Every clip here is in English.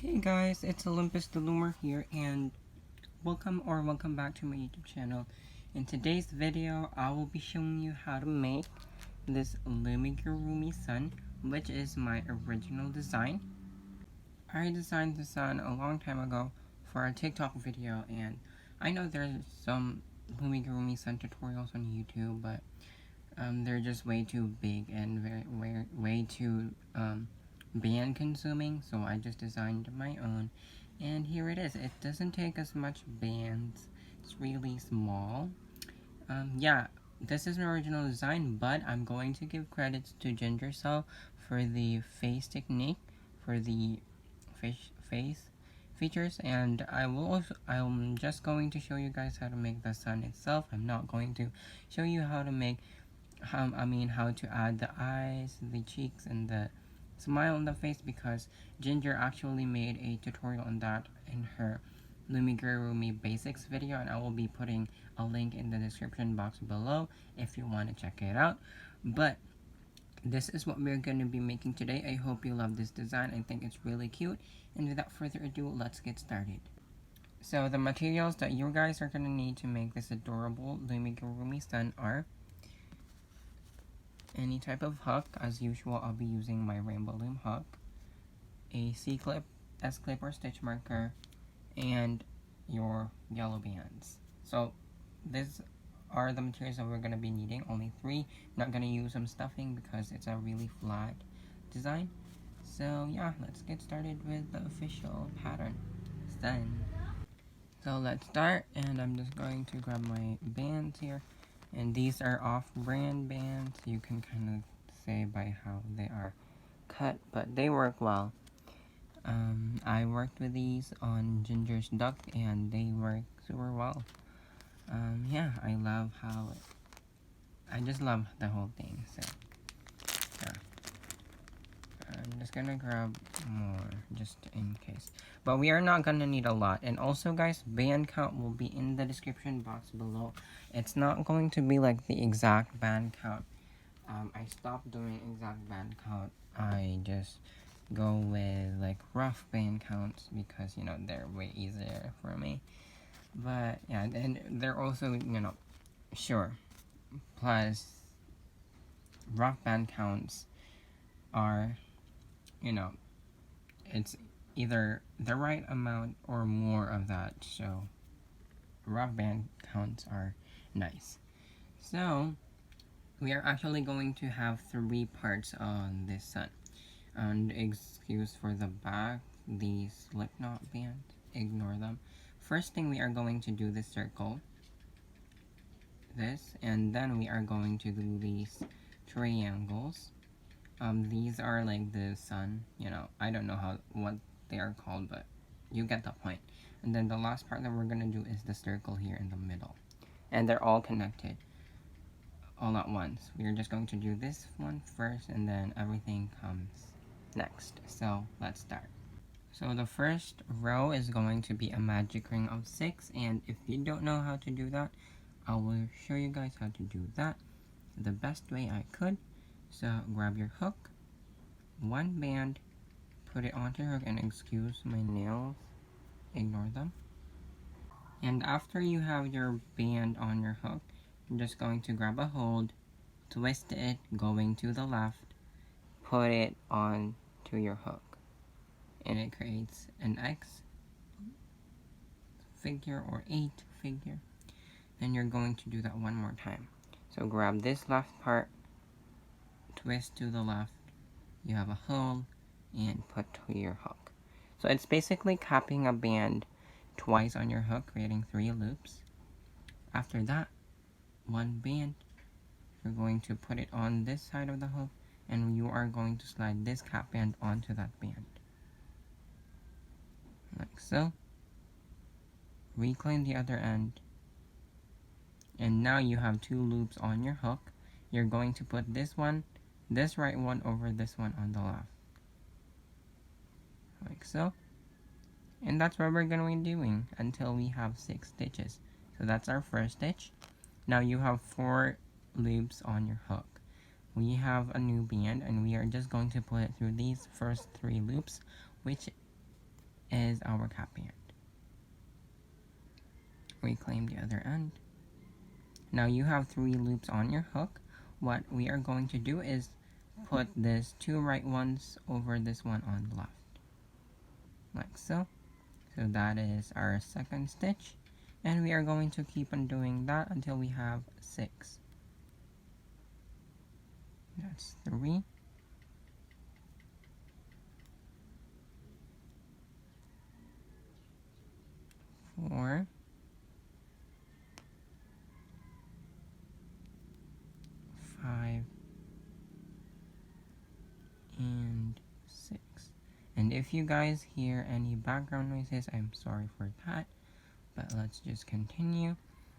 Hey guys, it's Olympus the Loomer here, and welcome back to my YouTube channel. In today's video, I will be showing you how to make this Loomigurumi sun, which is my original design. I designed the sun a long time ago for a TikTok video, and I know there's some Loomigurumi sun tutorials on YouTube, but they're just way too big and way too band consuming, so I just designed my own, and here it is. It doesn't take as much bands. It's really small. Yeah, this is my original design, but I'm going to give credits to Ginger Cell for the face technique, for the face features, and I'm just going to show you guys how to make the sun itself. I'm not going to show you how to make how to add the eyes, the cheeks, and the smile on the face, because Ginger actually made a tutorial on that in her Loomigurumi Basics video, and I will be putting a link in the description box below if you want to check it out. But this is what we're going to be making today. I hope you love this design. I think it's really cute, and without further ado, let's get started. So the materials that you guys are going to need to make this adorable Loomigurumi sun are any type of hook. As usual, I'll be using my Rainbow Loom hook, a C-clip, S-clip, or stitch marker, and your yellow bands. So these are the materials that we're going to be needing, only 3. I'm not going to use some stuffing because it's a really flat design. So yeah, let's get started with the official pattern. So let's start, and I'm just going to grab my bands here. And these are off-brand bands. You can kind of say by how they are cut, but they work well. I worked with these on Ginger's duck, and they work super well. Yeah, I just love the whole thing. So yeah, I'm just gonna grab more just in case, but we are not gonna need a lot. And also guys, band count will be in the description box below. It's not going to be like the exact band count. I stopped doing exact band count. I just go with like rough band counts because, you know, they're way easier for me. But yeah, and they're also, you know, sure, plus rough band counts are, you know, it's either the right amount or more of that, so rough band counts are nice. So we are actually going to have 3 parts on this sun. And excuse for the back, these slip knot bands, ignore them. First thing, we are going to do the circle, this, and then we are going to do these triangles. These are like the sun, you know, I don't know what they are called, but you get the point. And then the last part that we're gonna do is the circle here in the middle, and they're all connected all at once. We're just going to do this one first, and then everything comes next. So let's start. So the first row is going to be a magic ring of 6, and if you don't know how to do that, I will show you guys how to do that the best way I could. So grab your hook, 1 band, put it onto your hook, and excuse my nails, ignore them. And after you have your band on your hook, you're just going to grab a hold, twist it going to the left, put it on to your hook, and it creates an X figure or 8 figure. Then you're going to do that one more time. So grab this left part, twist to the left, you have a hole, and put to your hook. So it's basically capping a band twice on your hook, creating 3 loops. After that, 1 band, you're going to put it on this side of the hook, and you are going to slide this cap band onto that band, like so. Reclaim the other end, and now you have 2 loops on your hook. You're going to put this right one over this one on the left, like so. And that's what we're going to be doing until we have 6 stitches. So that's our first stitch. Now you have 4 loops on your hook. We have a new band, and we are just going to put it through these first 3 loops, which is our cap band. Reclaim the other end. Now you have 3 loops on your hook. What we are going to do is put this 2 right ones over this one on the left, like so. So that is our second stitch, and we are going to keep on doing that until we have 6. That's 3, 4, 5, and 6. And if you guys hear any background noises, I'm sorry for that, but let's just continue.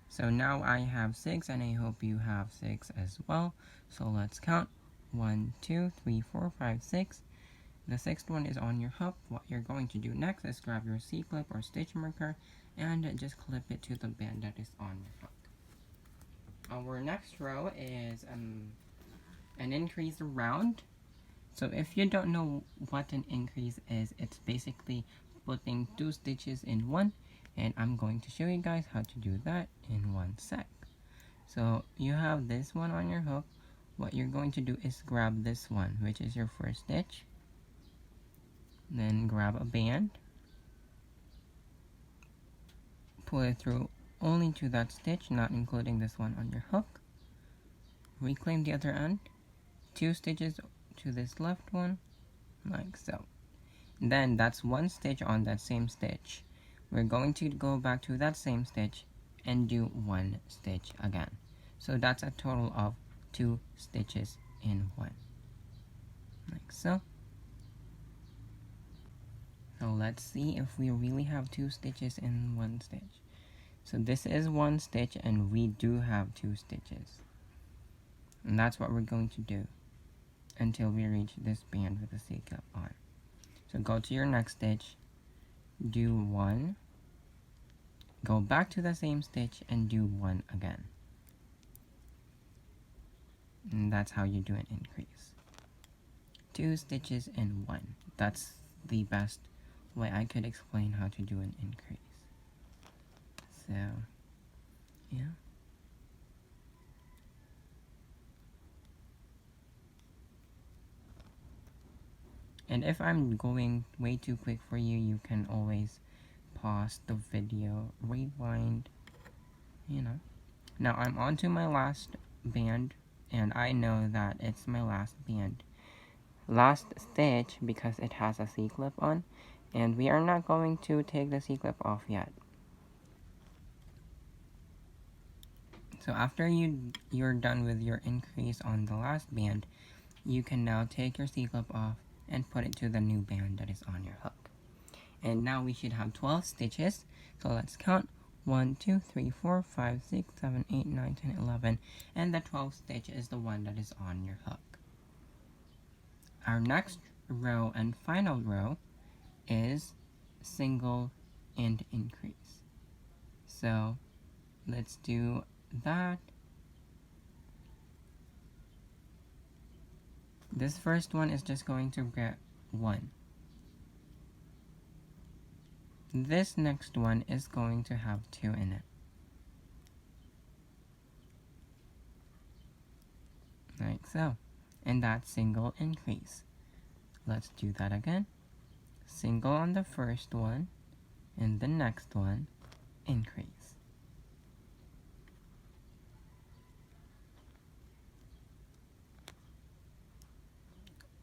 So now I have 6, and I hope you have 6 as well. So let's count. 1, 2, 3, 4, 5, 6. The 6th one is on your hook. What you're going to do next is grab your C-clip or stitch marker and just clip it to the band that is on your hook. Our next row is an increase round. So if you don't know what an increase is, it's basically putting 2 stitches in one, and I'm going to show you guys how to do that in 1 sec. So you have this one on your hook. What you're going to do is grab this one, which is your first stitch, then grab a band, pull it through only to that stitch, not including this one on your hook, reclaim the other end, 2 stitches to this left one, like so. Then that's 1 stitch on that same stitch. We're going to go back to that same stitch and do 1 stitch again. So that's a total of 2 stitches in one, like so. So let's see if we really have 2 stitches in 1 stitch. So this is 1 stitch, and we do have 2 stitches. And that's what we're going to do until we reach this band with the C-clip on. So go to your next stitch, do 1, go back to the same stitch and do 1 again. And that's how you do an increase. 2 stitches in 1. That's the best way I could explain how to do an increase. So, yeah. And if I'm going way too quick for you, you can always pause the video, rewind, you know. Now I'm on to my last band, and I know that it's my last band. Last stitch because it has a C-clip on, and we are not going to take the C-clip off yet. So after you're done with your increase on the last band, you can now take your C-clip off and put it to the new band that is on your hook. And now we should have 12 stitches. So let's count. 1, 2, 3, 4, 5, 6, 7, 8, 9, 10, 11. And the 12th stitch is the one that is on your hook. Our next row and final row is single and increase. So let's do that. This first one is just going to get 1. This next one is going to have 2 in it, like so. And that's single increase. Let's do that again. Single on the first one, and the next one, increase.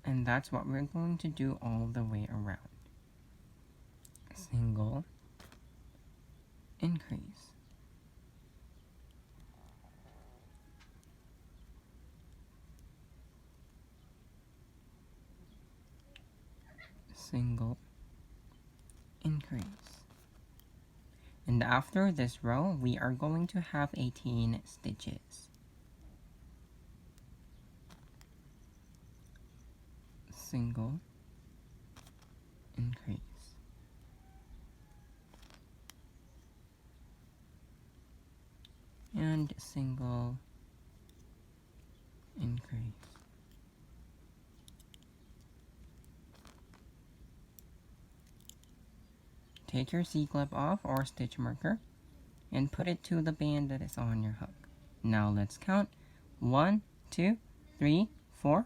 And that's what we're going to do all the way around. Single, increase. Single, increase. And after this row, we are going to have 18 stitches. Single, increase. And single, increase. take your C-clip off or stitch marker and put it to the band that is on your hook. Now let's count. 1, 2, 3, 4,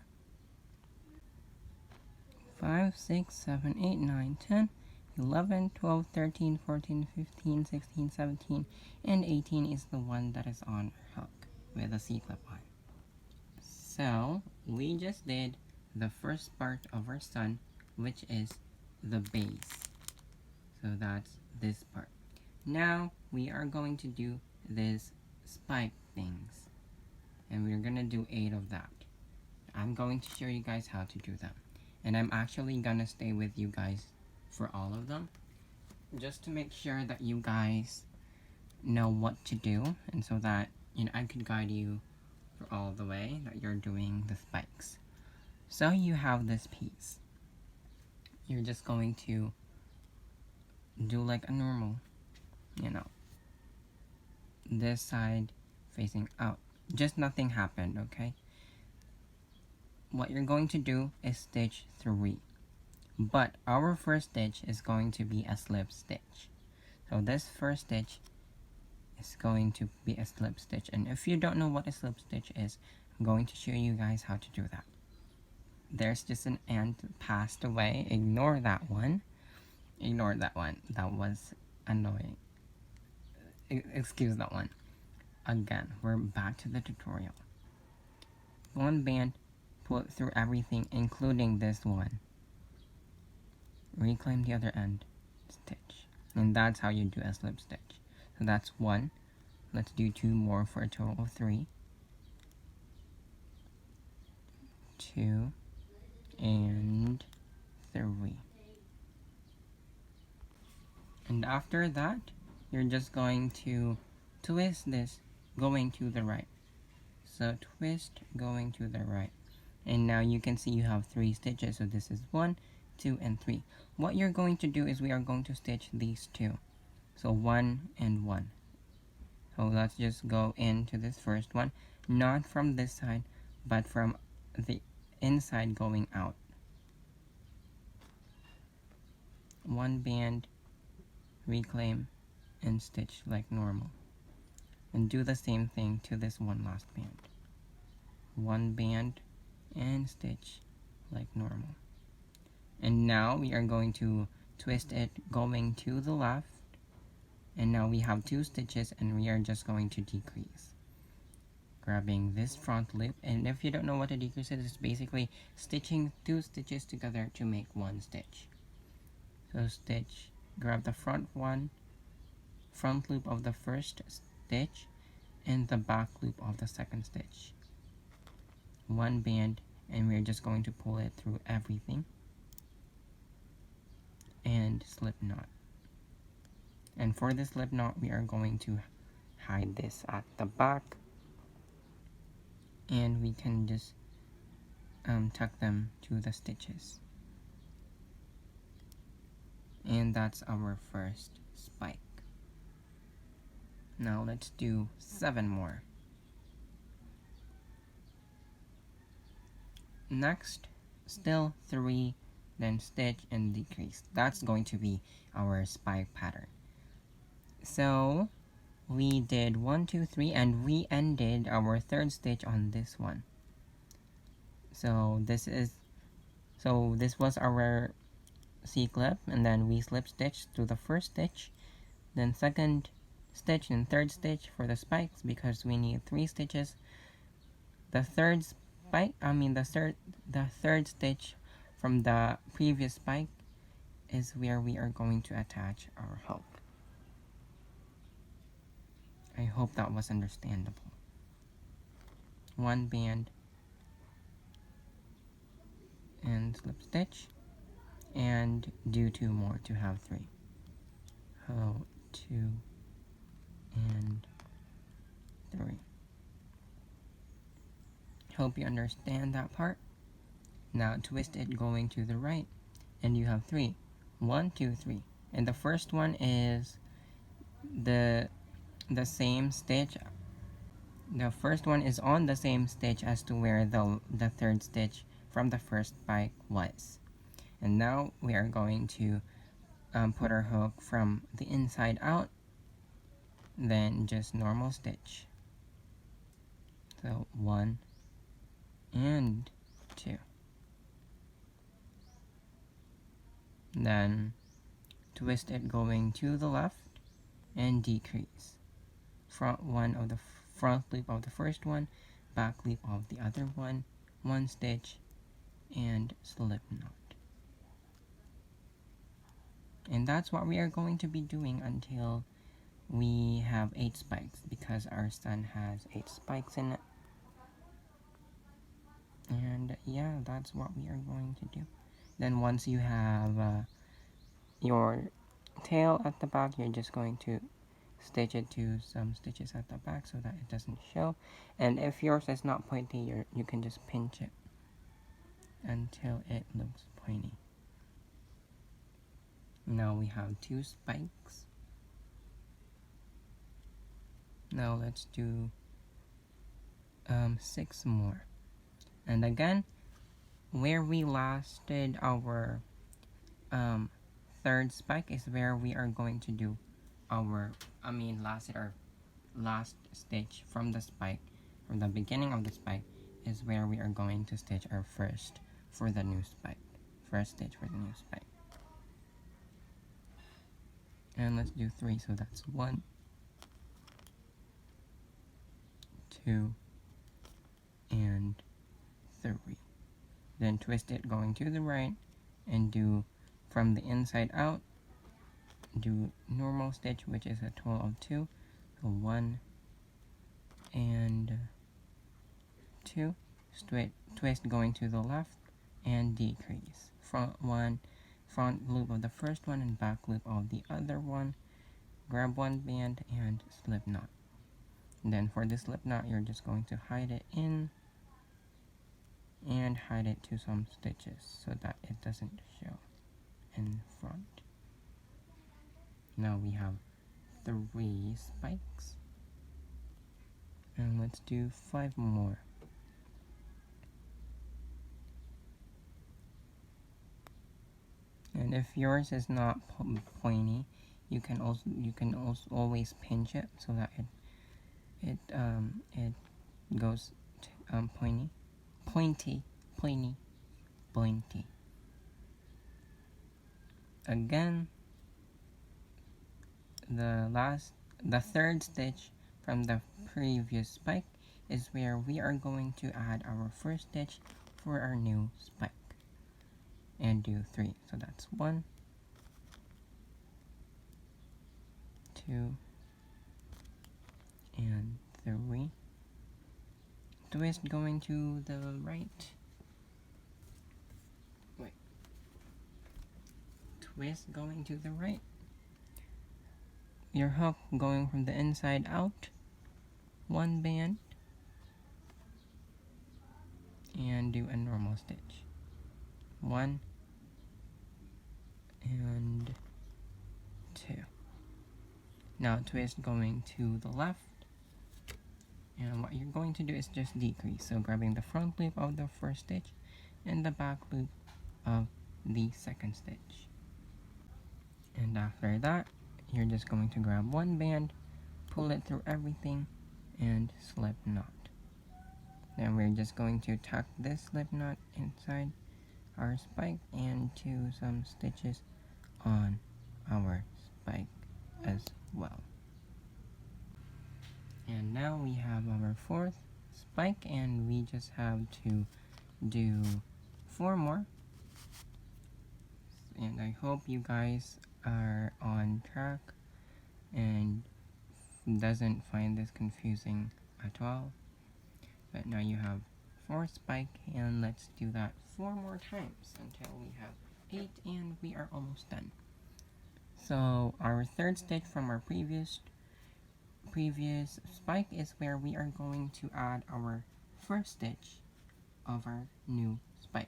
5, 6, 7, 8, 9, 10, 11, 12, 13, 14, 15, 16, 17, and 18 is the one that is on our hook with a C-clip on. So we just did the first part of our sun, which is the base. So that's this part. Now we are going to do this spike things, and we're gonna do 8 of that. I'm going to show you guys how to do them, and I'm actually gonna stay with you guys for all of them, just to make sure that you guys know what to do, and so that, you know, I could guide you for all the way that you're doing the spikes. So you have this piece. You're just going to do like a normal, you know, this side facing out. Just nothing happened, okay? What you're going to do is stitch 3. But our first stitch is going to be a slip stitch. So this first stitch is going to be a slip stitch. And if you don't know what a slip stitch is, I'm going to show you guys how to do that. There's just an ant passed away. Ignore that one. Ignore that one. That was annoying. Excuse that one. Again, we're back to the tutorial. One band, pull it through everything, including this one. Reclaim the other end, stitch. And that's how you do a slip stitch. So that's 1. Let's do 2 more for a total of 3. 2 and 3. And after that, you're just going to twist this going to the right. So twist going to the right. And now you can see you have 3 stitches. So this is 1, 2, and 3. What you're going to do is we are going to stitch these 2. So 1 and 1. So let's just go into this first one. Not from this side, but from the inside going out. 1 band, reclaim, and stitch like normal. And do the same thing to this one last band. 1 band and stitch like normal. And now we are going to twist it going to the left. And now we have 2 stitches, and we are just going to decrease. Grabbing this front loop, and if you don't know what a decrease is, it's basically stitching 2 stitches together to make 1 stitch. So stitch, grab the front loop of the first stitch, and the back loop of the second stitch. 1 band, and we're just going to pull it through everything. And slip knot. And for this slip knot, we are going to hide this at the back, and we can just tuck them to the stitches. And that's our first spike. Now let's do 7 more. Next, still 3, then stitch and decrease. That's going to be our spike pattern. So we did 1, 2, 3, and we ended our 3rd stitch on this one. So this was our C-clip, and then we slip stitch through the first stitch, then 2nd stitch and 3rd stitch for the spikes because we need 3 stitches. The 3rd stitch from the previous spike is where we are going to attach our hook. I hope that was understandable. 1 band and slip stitch, and do 2 more to have 3. So 2 and 3. Hope you understand that part. Now twist it going to the right, and you have 3. 1, 2, 3. And the first one is the same stitch. The first one is on the same stitch as to where the 3rd stitch from the first spike was. And now we are going to put our hook from the inside out, then just normal stitch. So 1 and 2. Then twist it going to the left and decrease. Front loop of the first one, back loop of the other one, 1 stitch, and slip knot. And that's what we are going to be doing until we have 8 spikes, because our sun has 8 spikes in it. And yeah, that's what we are going to do. Then once you have your tail at the back, you're just going to stitch it to some stitches at the back so that it doesn't show. And if yours is not pointy, you can just pinch it until it looks pointy. Now we have 2 spikes. Now let's do 6 more. And again, where we lasted our 3rd spike is where we are going to do our, last stitch from the spike, from the beginning of the spike, is where we are going to stitch our first for the new spike. First stitch for the new spike. And let's do 3, so that's 1, 2, and 3. Then twist it going to the right and do from the inside out, do normal stitch, which is a total of 2. So 1 and 2. Twist going to the left and decrease. Front loop of the first one and back loop of the other one. Grab 1 band and slip knot. And then for the slip knot, you're just going to hide it in and hide it to some stitches so that it doesn't show in front. Now we have 3 spikes, and let's do 5 more. And if yours is not pointy, you can also always pinch it so that it goes pointy. Again, the 3rd stitch from the previous spike is where we are going to add our first stitch for our new spike. And do 3. So that's 1, 2, and 3. Twist going to the right. Twist going to the right. Your hook going from the inside out. 1 band. And do a normal stitch. 1 and 2. Now twist going to the left. And what you're going to do is just decrease. So grabbing the front loop of the first stitch and the back loop of the 2nd stitch. And after that, you're just going to grab 1 band, pull it through everything, and slip knot. Then we're just going to tuck this slip knot inside our spike and to some stitches on our spike as well. And now we have our 4th spike, and we just have to do 4 more. And I hope you guys are on track and doesn't find this confusing at all. But now you have 4 spike, and let's do that 4 more times until we have 8, and we are almost done. So our 3rd stitch from our previous spike is where we are going to add our first stitch of our new spike.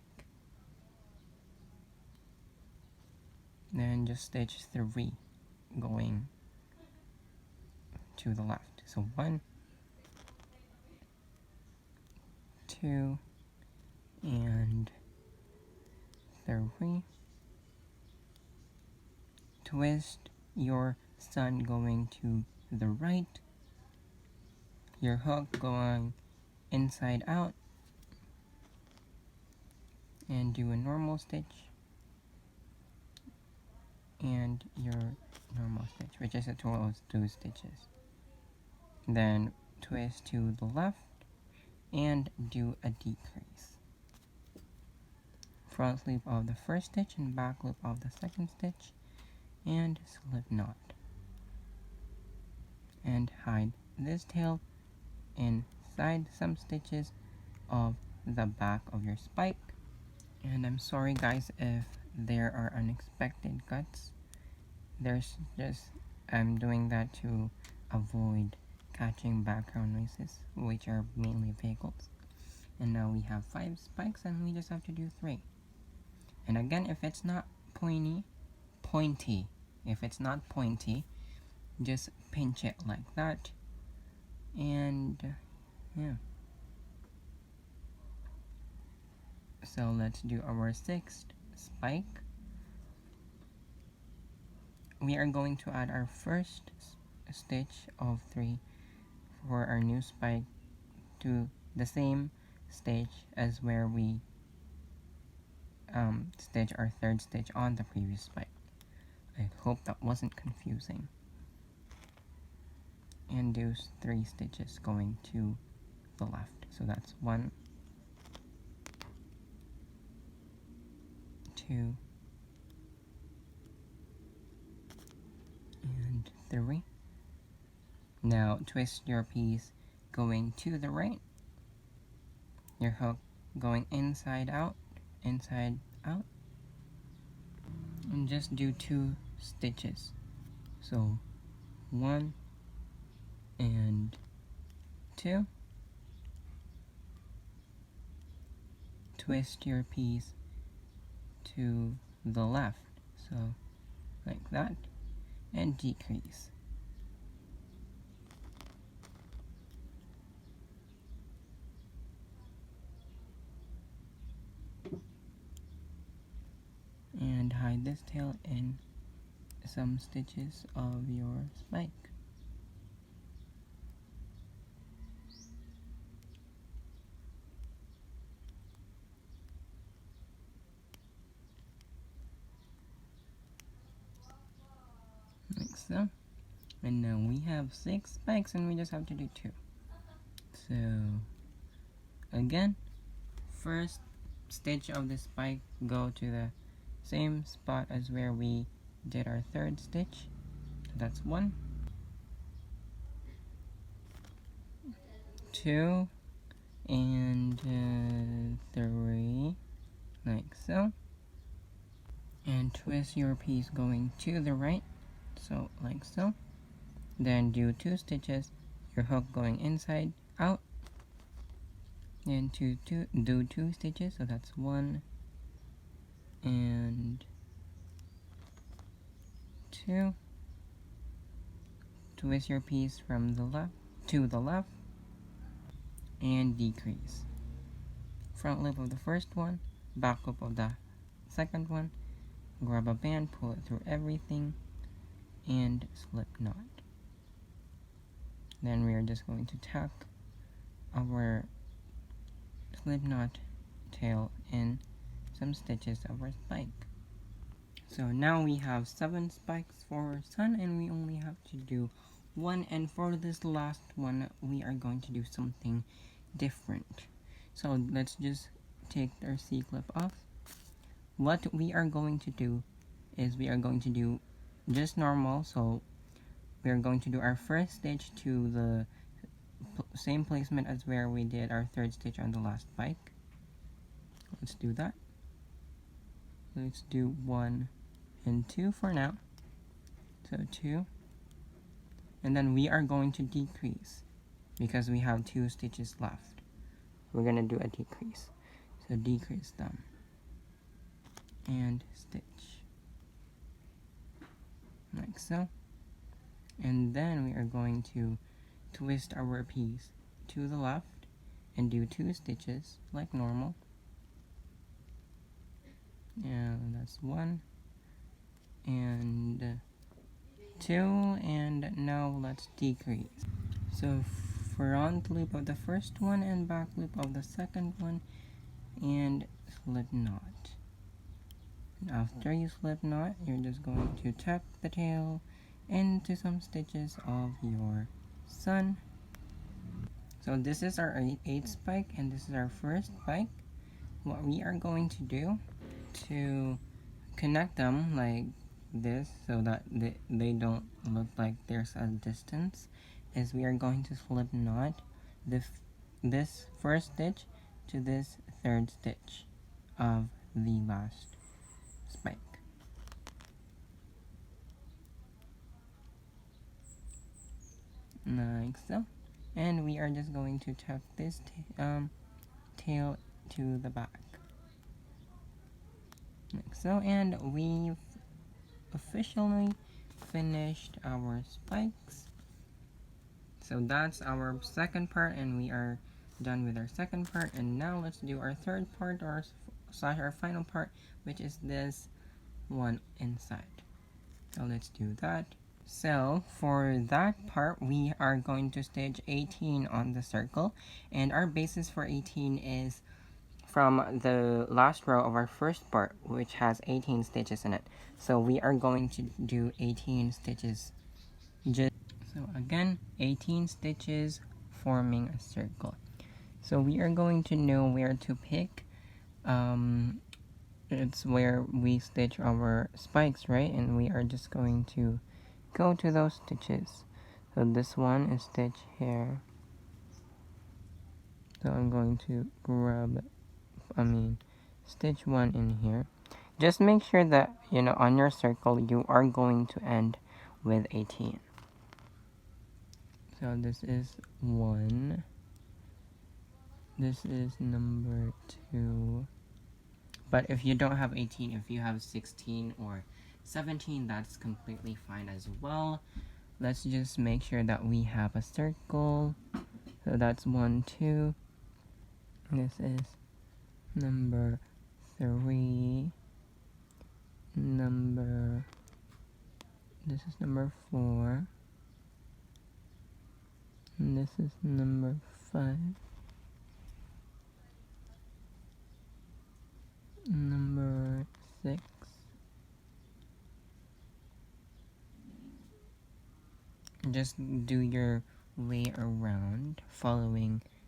Then just stitch 3 going to the left. So 1, 2, and 3, twist your sun going to the right, your hook going inside out, and do a normal stitch, and your normal stitch, which is a total of 2 stitches. Then twist to the left and do a decrease. Front loop of the first stitch and back loop of the second stitch, and slip knot. And hide this tail inside some stitches of the back of your spike. And I'm sorry guys if there are unexpected cuts. I'm doing that to avoid catching background noises, which are mainly vehicles. And now we have 5 spikes and we just have to do 3. And again, if it's not pointy, if it's not pointy, just pinch it like that, and yeah. So let's do our 6th spike. We are going to add our first stitch of 3 for our new spike to the same stitch as where we stitch our 3rd stitch on the previous spike. I hope that wasn't confusing. And do 3 stitches going to the left. So that's 1, 2, and 3. Now twist your piece going to the right, your hook going inside out, and just do 2 stitches. So 1 and 2. Twist your piece to the left, so like that, and decrease. And hide this tail in some stitches of your spike. Like so. And now we have 6 spikes and we just have to do 2. So again, first stitch of the spike, go to the same spot as where we did our 3rd stitch. So that's 1, 2, and 3, like so. And twist your piece going to the right, so like so. Then do 2 stitches, your hook going inside out, and do 2 stitches, so that's 1 and 2. Twist your piece from the left to the left and decrease. Front loop of the first one, back loop of the second one, grab a band, pull it through everything, and slip knot. Then we are just going to tack our slip knot tail in some stitches of our spike. So now we have 7 spikes for our sun and we only have to do 1, and for this last one we are going to do something different. So let's just take our C-clip off. What we are going to do is we are going to do just normal, so we are going to do our first stitch to the same placement as where we did our 3rd stitch on the last spike. Let's do that. Let's do 1 and 2 for now. So 2. And then we are going to decrease because we have 2 stitches left. We're going to do a decrease. So decrease them. And stitch. Like so. And then we are going to twist our piece to the left and do 2 stitches like normal. And that's 1 and 2, and now let's decrease. So front loop of the first one and back loop of the second one, and slip knot. And after you slip knot, you're just going to tuck the tail into some stitches of your sun. So this is our 8th spike, and this is our first spike. What we are going to do to connect them like this so that they don't look like there's a distance is we are going to slip knot this first stitch to this 3rd stitch of the last spike. Like so. And we are just going to tuck this tail to the back. Like so, and we've officially finished our spikes. So that's our second part, and we are done with our second part. And now let's do our third part, or slash our final part, which is this one inside. So let's do that. So for that part, we are going to stitch 18 on the circle, and our basis for 18 is from the last row of our first part, which has 18 stitches in it. So we are going to do 18 stitches. So again, 18 stitches forming a circle. So we are going to know where to pick. It's where we stitch our spikes, right? And we are just going to go to those stitches. So this one is stitch here. So I'm going to stitch one in here. Just make sure that, on your circle, you are going to end with 18. So this is 1. This is number 2. But if you don't have 18, if you have 16 or 17, that's completely fine as well. Let's just make sure that we have a circle. So that's 1, 2. This is number 3. This is number 4. And this is number 5. Number 6. Just do your way around,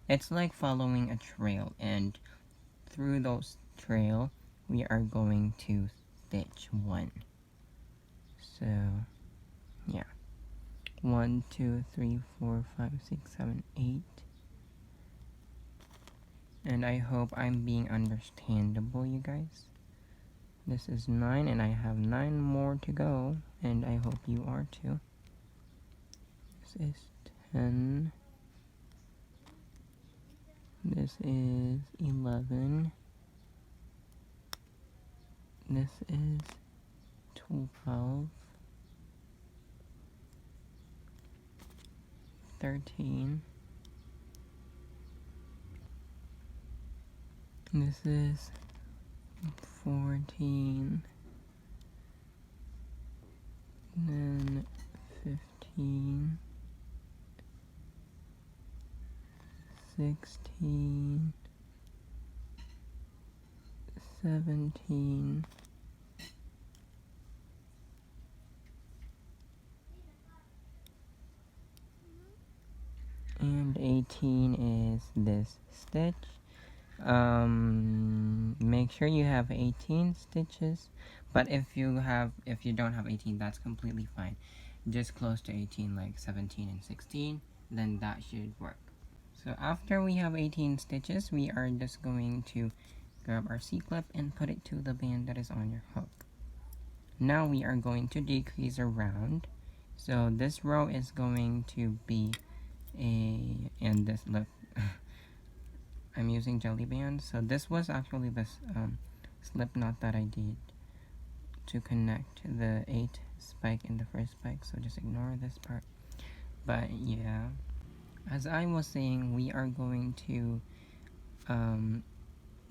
it's like following a trail, and through those trail, we are going to stitch 1. So, yeah. 1, 2, 3, 4, 5, 6, 7, 8. And I hope I'm being understandable, you guys. This is 9, and I have 9 more to go, and I hope you are too. This is 10. This is 11. This is 12. 13. This is 14. Then 15. 16. 17. And 18 is this stitch. Make sure you have 18 stitches, but if you don't have 18, that's completely fine. Just close to 18, like 17 and 16, then that should work. So after we have 18 stitches, we are just going to grab our C-clip and put it to the band that is on your hook. Now we are going to decrease around. So this row is going to be and this, look, I'm using jelly bands. So this was actually this slip knot that I did to connect the 8th spike in the first spike, so just ignore this part. But yeah, as I was saying, we are going to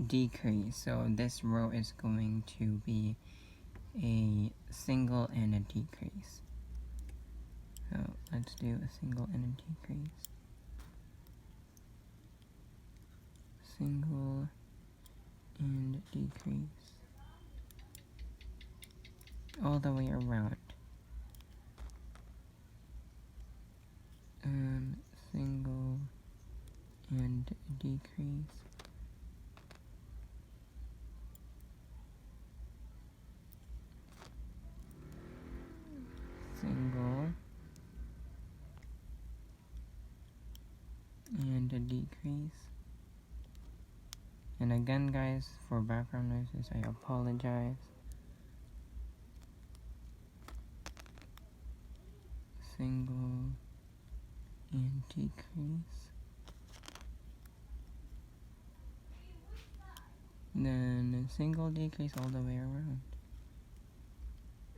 decrease. So this row is going to be a single and a decrease. So let's do a single and a decrease. Single and decrease. All the way around. Single and decrease. Single and a decrease. And again, guys, for background noises, I apologize. Single and decrease. Then a single decrease all the way around.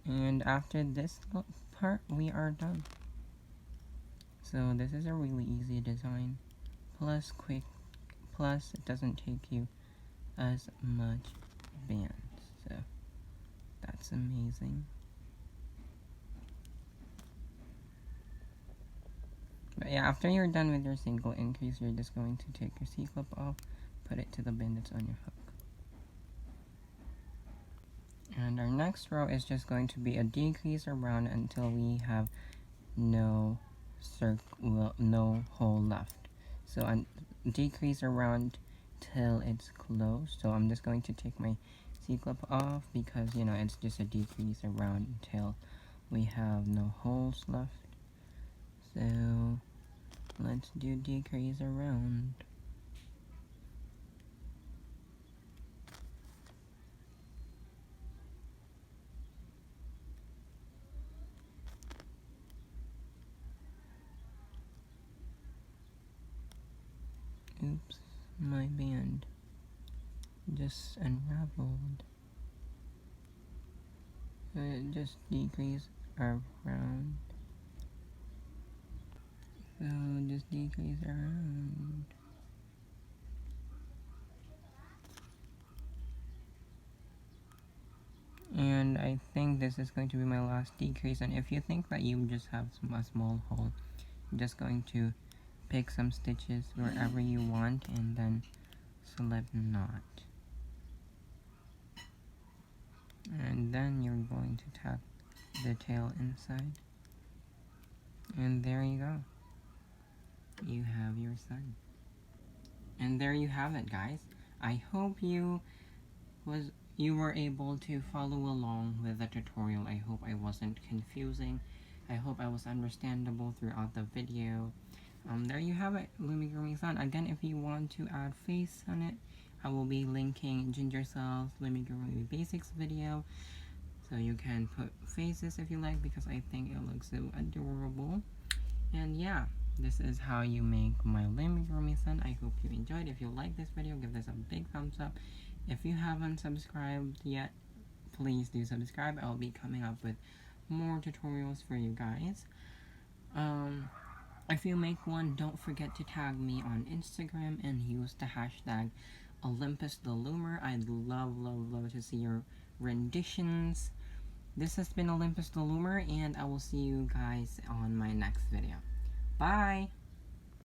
And after this part, we are done. So this is a really easy design, plus quick, plus it doesn't take you as much bands. So that's amazing. But yeah, after you're done with your single increase, you're just going to take your C-clip off, put it to the bin that's on your hook. And our next row is just going to be a decrease around until we have no hole left. So a decrease around till it's closed. So I'm just going to take my C-clip off because, you know, it's just a decrease around until we have no holes left. So let's do decrease around. Oops, my band just unraveled. So it just decrease around. So just decrease around. And I think this is going to be my last decrease. And if you think that you just have a small hole, I'm just going to pick some stitches wherever you want and then slip knot. And then you're going to tack the tail inside. And there you go. You have your sun. And there you have it, guys. I hope you were able to follow along with the tutorial. I hope I wasn't confusing. I hope I was understandable throughout the video. There you have it, Loomigurumi Sun. Again, if you want to add face on it, I will be linking Ginger Cell's Loomigurumi Basics video. So you can put faces if you like, because I think it looks so adorable. And yeah, this is how you make my Loomigurumi Sun. I hope you enjoyed. If you like this video, give this a big thumbs up. If you haven't subscribed yet, please do subscribe. I'll be coming up with more tutorials for you guys. If you make one, don't forget to tag me on Instagram and use the hashtag Olympus the Loomer. I'd love to see your renditions. This has been Olympus the Loomer, and I will see you guys on my next video. Bye!